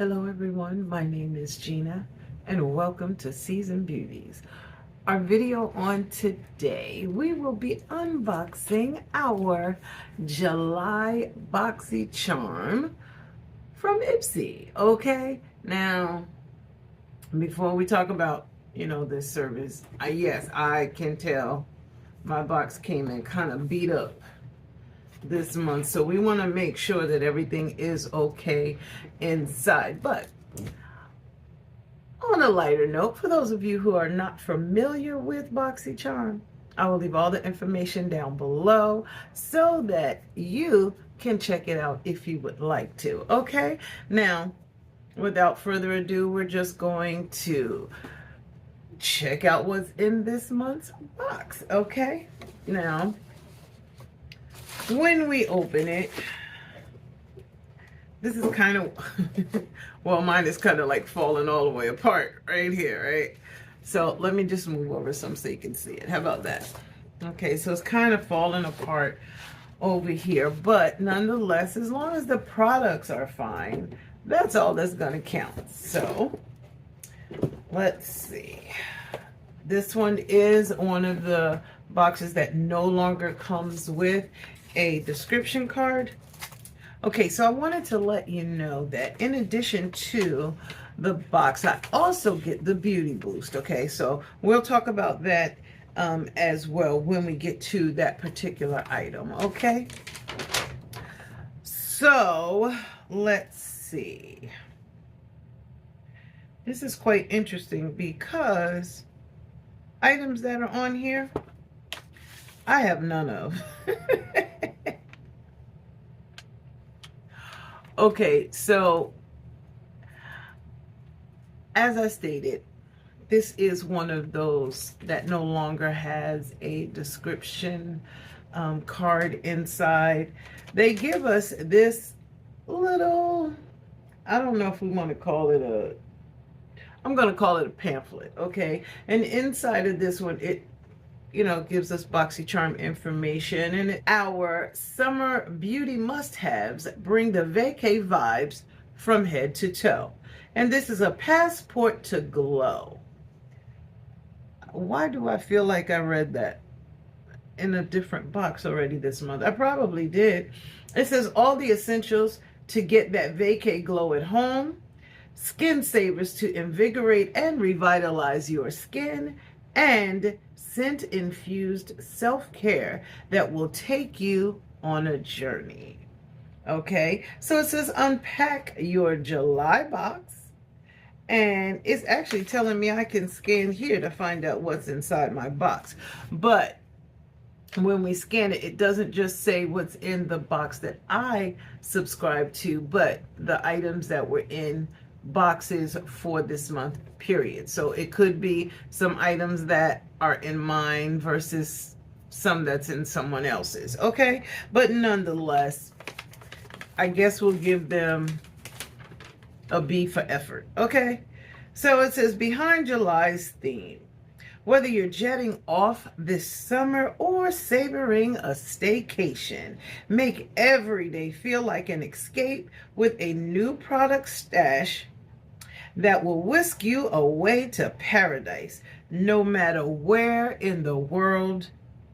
Hello everyone, my name is Gina and welcome to Season Beauties. Our video on today, we will be unboxing our July BOXYCHARM from IPSY, okay? Now, before we talk about, this service, yes, I can tell my box came in kind of beat up this month, so we want to make sure that everything is okay inside. But on a lighter note, for those of you who are not familiar with BOXYCHARM, I will leave all the information down below so that you can check it out if you would like to. Okay, now without further ado, we're just going to check out what's in this month's box. Okay, now when we open it, this is kind of, well, mine is kind of like falling all the way apart right here, right? So let me just move over some so you can see it. How about that? Okay, so it's kind of falling apart over here, but nonetheless, as long as the products are fine, that's all that's going to count. So let's see. This one is one of the boxes that no longer comes with a description card. Okay, so I wanted to let you know that in addition to the box, I also get the Beauty Boost. Okay, so we'll talk about that as well when we get to that particular item. Okay, so let's see. This is quite interesting because items that are on here, I have none of. Okay, so as I stated, this is one of those that no longer has a description card inside. They give us this little, I don't know if we want to call it I'm going to call it a pamphlet, okay? And inside of this one, it gives us BOXYCHARM information, and our summer beauty must-haves bring the vacay vibes from head to toe. And this is a passport to glow. Why do I feel like I read that in a different box already this month? I probably did. It says all the essentials to get that vacay glow at home, skin savers to invigorate and revitalize your skin, and scent-infused self-care that will take you on a journey. Okay, so it says unpack your July box, and it's actually telling me I can scan here to find out what's inside my box. But when we scan it, it doesn't just say what's in the box that I subscribe to, but the items that were in boxes for this month, period. So it could be some items that are in mine versus some that's in someone else's. Okay, but nonetheless, I guess we'll give them a B for effort. Okay, so it says behind July's theme, whether you're jetting off this summer or savoring a staycation, make every day feel like an escape with a new product stash that will whisk you away to paradise, no matter where in the world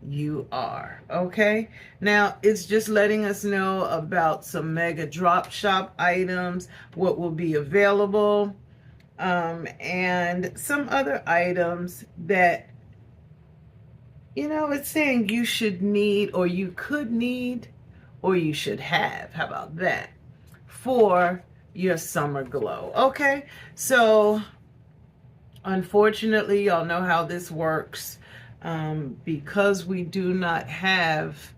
you are. Okay, now it's just letting us know about some mega drop shop items, what will be available, and some other items that it's saying you should need, or you could need, or you should have. How about that for your summer glow? Okay, so unfortunately, y'all know how this works. Because we do not have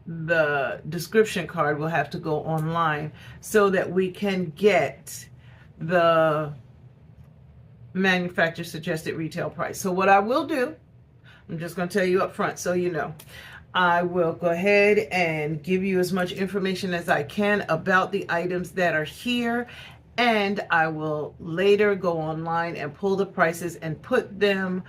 the description card, we'll have to go online so that we can get the manufacturer suggested retail price. So what I will do, I'm just going to tell you up front so you know, I will go ahead and give you as much information as I can about the items that are here, and I will later go online and pull the prices and put them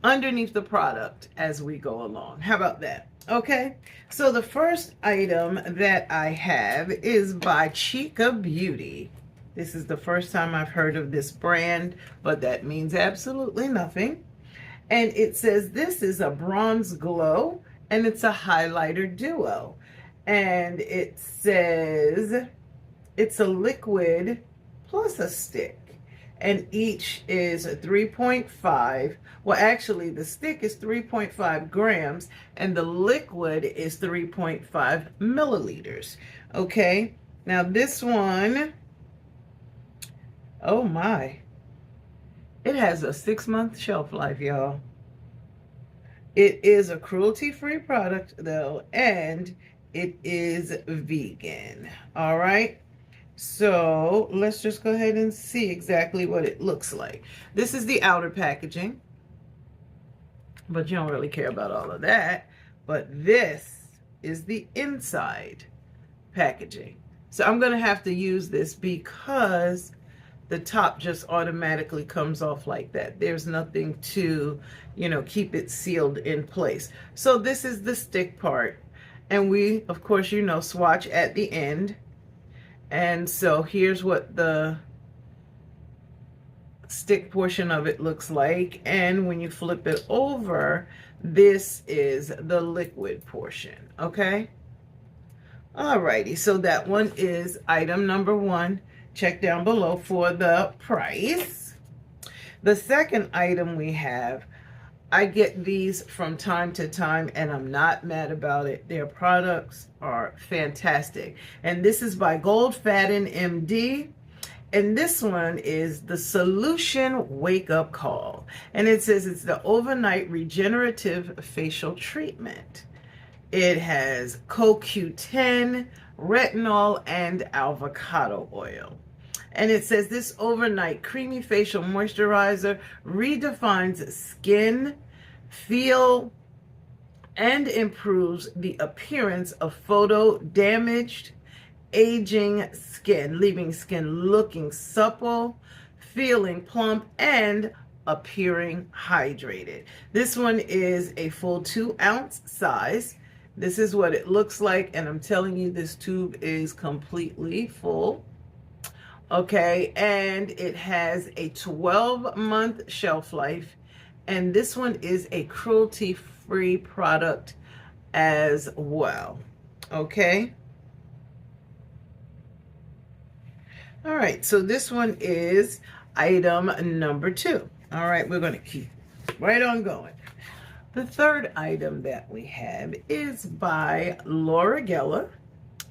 underneath the product as we go along. How about that? Okay, so the first item that I have is by Chica Beauty. This is the first time I've heard of this brand, but that means absolutely nothing. And it says this is a bronze glow, and it's a highlighter duo. And it says it's a liquid plus a stick. And each is 3.5. Well, actually, the stick is 3.5 grams, and the liquid is 3.5 milliliters. Okay, now this one, oh my, it has a 6-month shelf life, y'all. It is a cruelty-free product, though, and it is vegan. All right. So let's just go ahead and see exactly what it looks like. This is the outer packaging, but you don't really care about all of that. But this is the inside packaging. So I'm going to have to use this because the top just automatically comes off like that. There's nothing to, keep it sealed in place. So this is the stick part. And we, of course, swatch at the end. And so here's what the stick portion of it looks like. And when you flip it over, this is the liquid portion. Okay. Alrighty. So that one is item number 1. Check down below for the price. The second item we have, I get these from time to time and I'm not mad about it. Their products are fantastic. And this is by Gold Faden MD. And this one is the Solution Wake Up Call. And it says it's the overnight regenerative facial treatment. It has CoQ10, retinol, and avocado oil. And it says this overnight creamy facial moisturizer redefines skin feel and improves the appearance of photo damaged aging skin, leaving skin looking supple, feeling plump, and appearing hydrated. This one is a full 2-ounce size. This is what it looks like, and I'm telling you, this tube is completely full. Okay, and it has a 12-month shelf life, and this one is a cruelty-free product as well. Okay. All right, so this one is item number 2. All right, we're going to keep right on going. The third item that we have is by Laura Geller,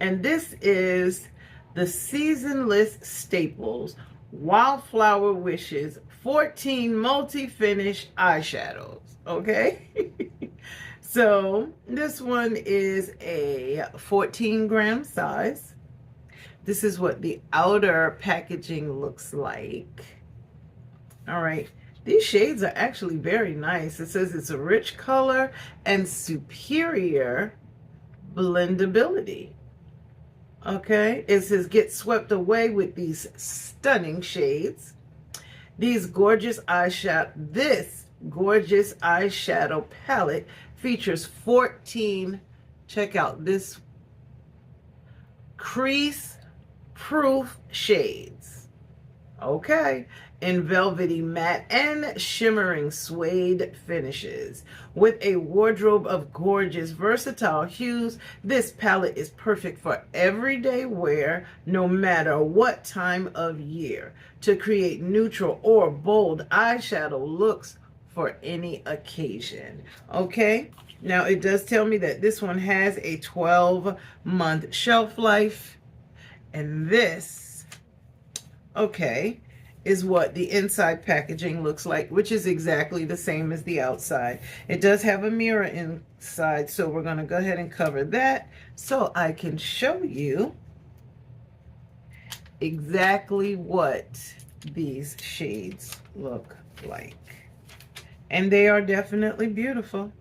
and this is the Seasonless Staples Wildflower Wishes 14 multi-finish eyeshadows. Okay. So this one is a 14-gram size. This is what the outer packaging looks like. All right. These shades are actually very nice. It says it's a rich color and superior blendability. Okay, it says get swept away with these stunning shades. This gorgeous eyeshadow palette features 14, check out this, crease proof shades. Okay, in velvety matte and shimmering suede finishes. With a wardrobe of gorgeous versatile hues, this palette is perfect for everyday wear, no matter what time of year, to create neutral or bold eyeshadow looks for any occasion. Okay, now it does tell me that this one has a 12-month shelf life, and this, okay, is what the inside packaging looks like, which is exactly the same as the outside. It does have a mirror inside, so we're going to go ahead and cover that so I can show you exactly what these shades look like. And they are definitely beautiful.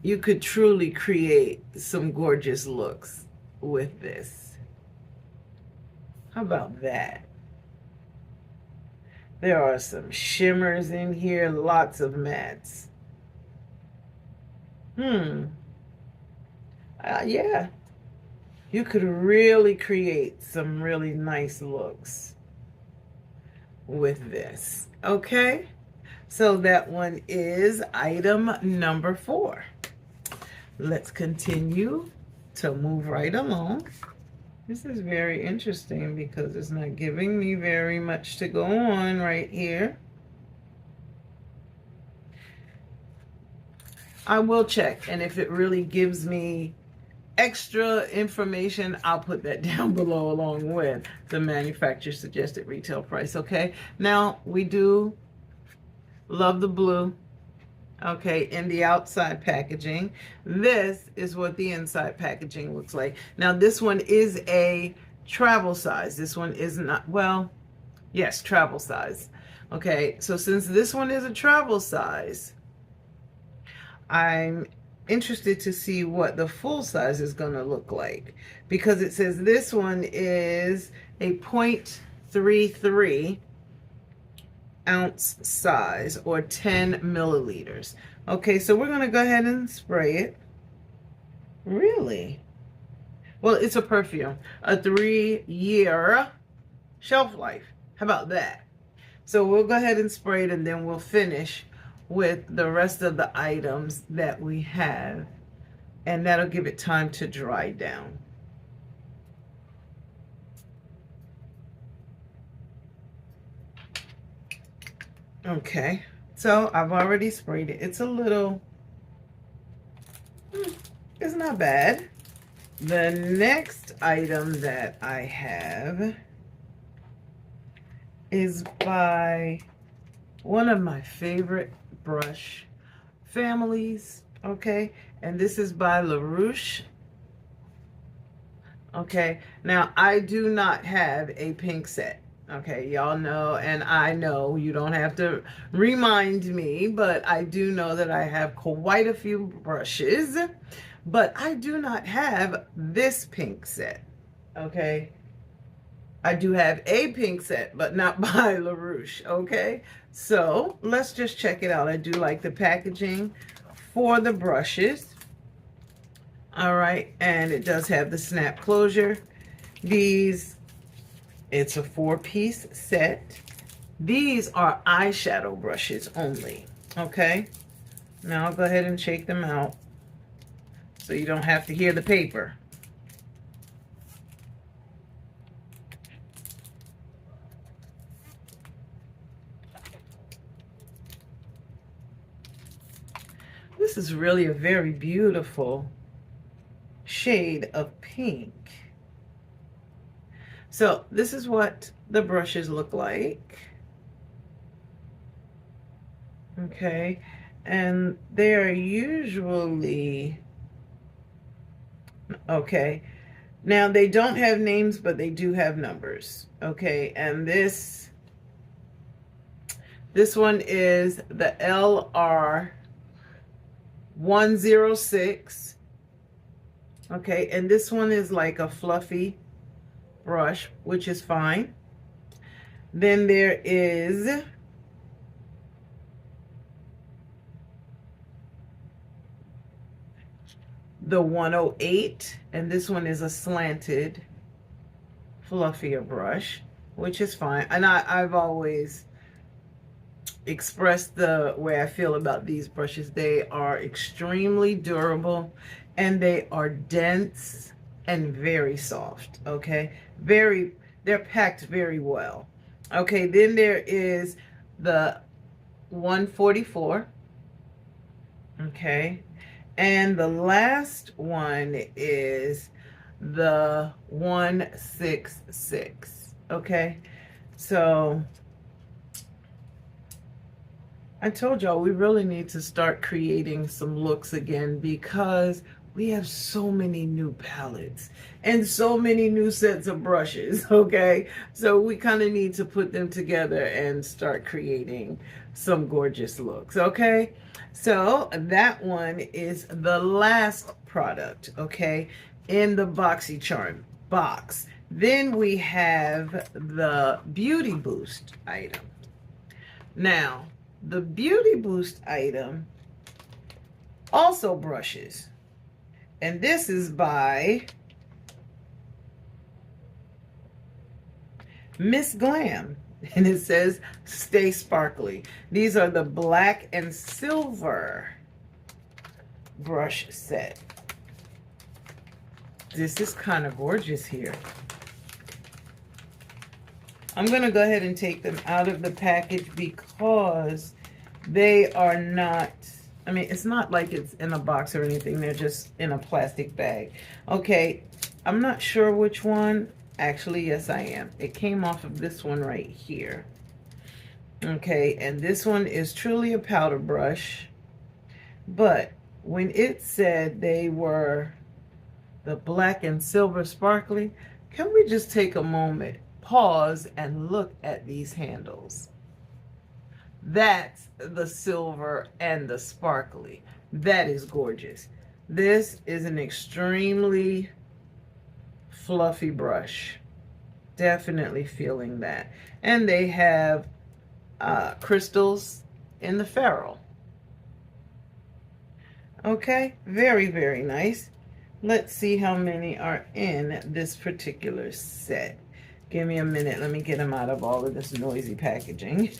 You could truly create some gorgeous looks with this. How about that? There are some shimmers in here, lots of mattes. Yeah. You could really create some really nice looks with this. Okay, so that one is item number 4. Let's continue to move right along. This is very interesting because it's not giving me very much to go on right here. I will check, and if it really gives me extra information, I'll put that down below along with the manufacturer suggested retail price. Okay, now we do love the blue. Okay, in the outside packaging. This is what the inside packaging looks like. Now this one is a travel size. This one is not, well, yes, travel size. Okay, so since this one is a travel size, I'm interested to see what the full size is going to look like, because it says this one is a 0.33 ounce size, or 10 milliliters. Okay, so we're going to go ahead and spray it. Really? Well, it's a perfume, a 3-year shelf life. How about that? So we'll go ahead and spray it, and then we'll finish with the rest of the items that we have, and that'll give it time to dry down. Okay, so I've already sprayed it. It's a little, it's not bad. The next item that I have is by one of my favorite brush families, okay, and this is by LaRouche. Okay, now I do not have a pink set. Okay, y'all know, and I know you don't have to remind me, but I do know that I have quite a few brushes, but I do not have this pink set. Okay, I do have a pink set, but not by LaRouche. Okay, so let's just check it out. I do like the packaging for the brushes. All right, and it does have the snap closure. It's a 4-piece set. These are eyeshadow brushes only. Okay, now I'll go ahead and shake them out so you don't have to hear the paper. This is really a very beautiful shade of pink. So this is what the brushes look like. Okay, and they are usually, okay, now they don't have names, but they do have numbers. Okay, and this one is the LR106. Okay, and this one is like a fluffy brush, which is fine. Then there is the 108, and this one is a slanted, fluffier brush, which is fine. And I've always expressed the way I feel about these brushes. They are extremely durable, and they are dense and very soft. Okay, they're packed very well. Okay, then there is the 144. Okay, and the last one is the 166. Okay, so I told y'all we really need to start creating some looks again, because we have so many new palettes and so many new sets of brushes. Okay, so we kind of need to put them together and start creating some gorgeous looks. Okay, so that one is the last product, okay, in the BOXYCHARM box. Then we have the Beauty Boost item. Now, the Beauty Boost item also brushes, and this is by Miss Glam. And it says, stay sparkly. These are the black and silver brush set. This is kind of gorgeous here. I'm going to go ahead and take them out of the package because they are not, I mean, it's not like it's in a box or anything. They're just in a plastic bag. Okay, I'm not sure which one. Actually, yes, I am. It came off of this one right here. Okay, and this one is truly a powder brush. But when it said they were the black and silver sparkly, can we just take a moment, pause, and look at these handles? That's the silver and the sparkly. That is gorgeous. This is an extremely fluffy brush. Definitely feeling that. And they have crystals in the ferrule. Okay, very, very nice. Let's see how many are in this particular set. Give me a minute. Let me get them out of all of this noisy packaging.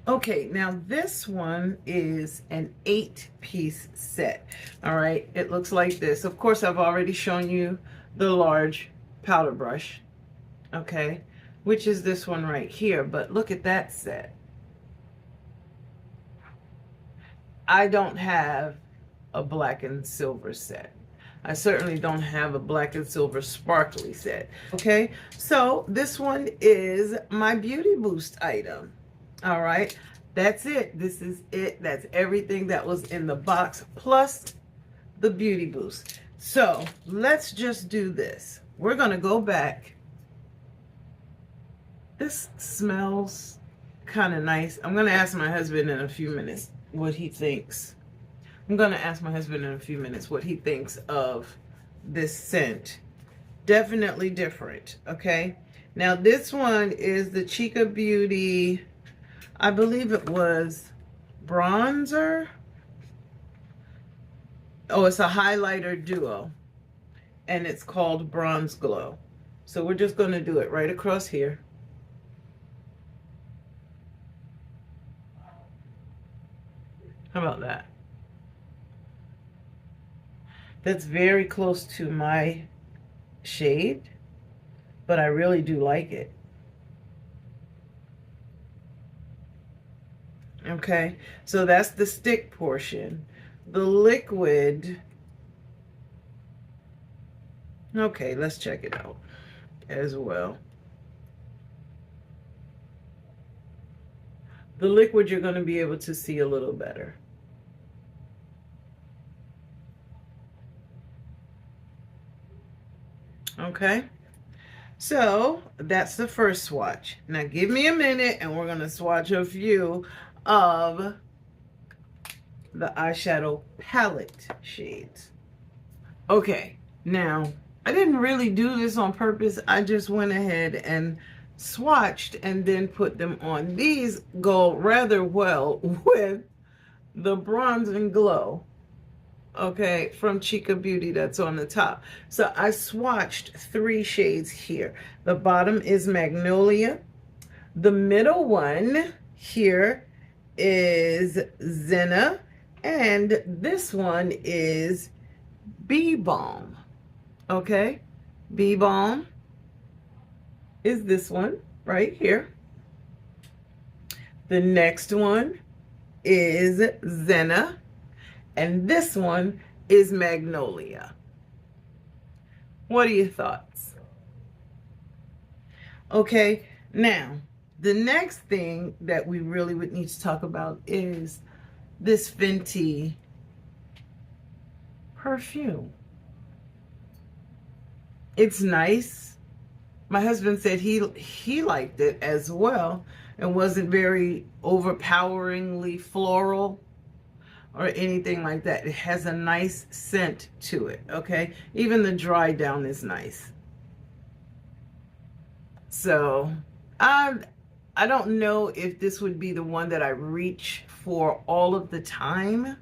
Okay, now this one is an 8-piece set. All right, it looks like this. Of course, I've already shown you the large powder brush, okay, which is this one right here. But look at that set. I don't have a black and silver set. I certainly don't have a black and silver sparkly set. Okay, so this one is my Beauty Boost item. All right, that's it. This is it. That's everything that was in the box plus the Beauty Boost. So let's just do this. We're gonna go back. This smells kind of nice. I'm gonna ask my husband in a few minutes what he thinks. I'm gonna ask my husband in a few minutes what he thinks of this scent. Definitely different, okay? Now this one is the Chica Beauty, I believe it was bronzer. Oh, it's a highlighter duo, and it's called Bronze Glow. So we're just gonna do it right across here. How about that? That's very close to my shade, but I really do like it. Okay, so that's the stick portion. The liquid, okay, let's check it out as well. The liquid you're going to be able to see a little better. Okay, so that's the first swatch. Now give me a minute and we're going to swatch a few of the eyeshadow palette shades. Okay, now I didn't really do this on purpose. I just went ahead and swatched and then put them on. These go rather well with the Bronze and Glow, okay, from Chica Beauty that's on the top. So I swatched 3 shades here. The bottom is Magnolia. The middle one here is Zenna. And this one is Bee Balm. Okay, Bee Balm is this one right here. The next one is Zenna. And this one is Magnolia. What are your thoughts? Okay, now the next thing that we really would need to talk about is this Fenty perfume. It's nice. My husband said he liked it as well. It wasn't very overpoweringly floral or anything like that. It has a nice scent to it, okay? Even the dry down is nice. So I don't know if this would be the one that I reach for all of the time.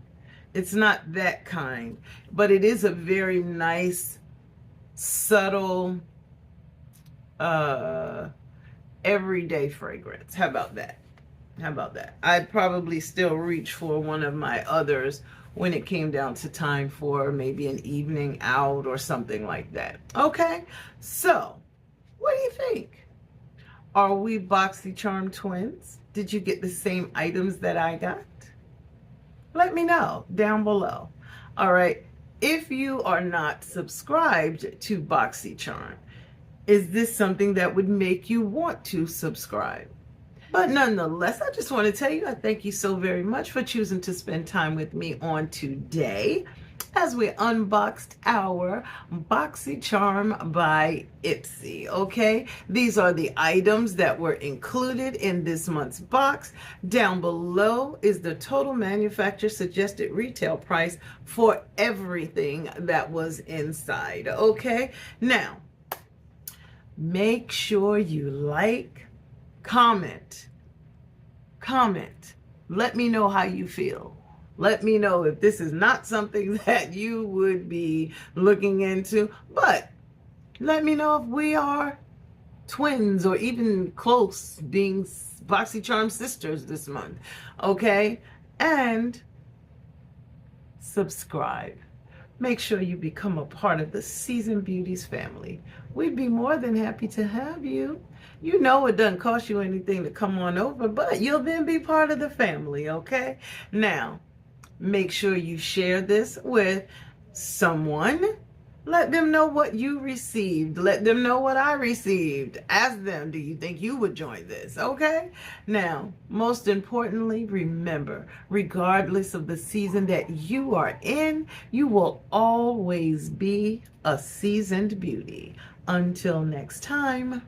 It's not that kind, but it is a very nice, subtle everyday fragrance. How about that? How about that? I'd probably still reach for one of my others when it came down to time for maybe an evening out or something like that. Okay, so what do you think? Are we BOXYCHARM twins? Did you get the same items that I got? Let me know down below. All right, if you are not subscribed to BOXYCHARM, is this something that would make you want to subscribe? But nonetheless, I just want to tell you, I thank you so very much for choosing to spend time with me on today as we unboxed our BOXYCHARM by IPSY, okay? These are the items that were included in this month's box. Down below is the total manufacturer suggested retail price for everything that was inside, okay? Now, make sure you like, comment. Let me know how you feel. Let me know if this is not something that you would be looking into, but let me know if we are twins or even close, being BOXYCHARM sisters this month, okay? And subscribe. Make sure you become a part of the Seasoned Beauties family. We'd be more than happy to have you. You know it doesn't cost you anything to come on over, but you'll then be part of the family, okay? Now, make sure you share this with someone. Let them know what you received. Let them know what I received. Ask them, do you think you would join this? Okay? Now, most importantly, remember, regardless of the season that you are in, you will always be a seasoned beauty. Until next time.